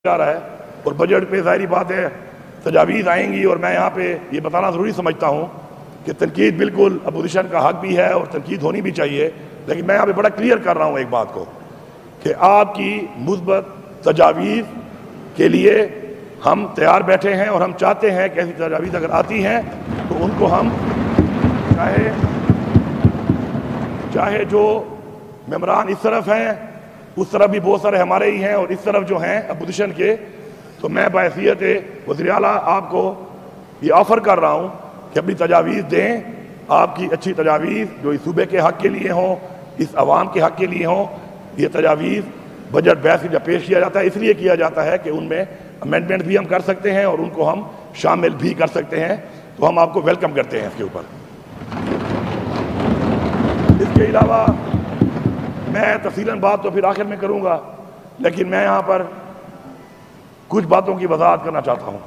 جا رہا ہے اور بجٹ پہ ظاہری بات ہے تجاویز آئیں گی، اور میں یہاں پہ یہ بتانا ضروری سمجھتا ہوں کہ تنقید بالکل اپوزیشن کا حق بھی ہے اور تنقید ہونی بھی چاہیے، لیکن میں یہاں پہ بڑا کلیئر کر رہا ہوں ایک بات کو کہ آپ کی مثبت تجاویز کے لیے ہم تیار بیٹھے ہیں، اور ہم چاہتے ہیں کہ ایسی تجاویز اگر آتی ہیں تو ان کو ہم چاہے جو ممبران اس طرف ہیں اس طرف بھی بہت سارے ہمارے ہی ہیں، اور اس طرف جو ہیں اپوزیشن کے، تو میں بحیثیت وزیر اعلیٰ آپ کو یہ آفر کر رہا ہوں کہ اپنی تجاویز دیں، آپ کی اچھی تجاویز جو اس صوبے کے حق کے لیے ہوں، اس عوام کے حق کے لیے ہوں۔ یہ تجاویز بجٹ بحث جب پیش کیا جاتا ہے اس لیے کیا جاتا ہے کہ ان میں امینڈمنٹ بھی ہم کر سکتے ہیں اور ان کو ہم شامل بھی کر سکتے ہیں، تو ہم آپ کو ویلکم کرتے ہیں اس کے اوپر۔ اس کے علاوہ میں تفصیلاً بات تو پھر آخر میں کروں گا، لیکن میں یہاں پر کچھ باتوں کی وضاحت کرنا چاہتا ہوں۔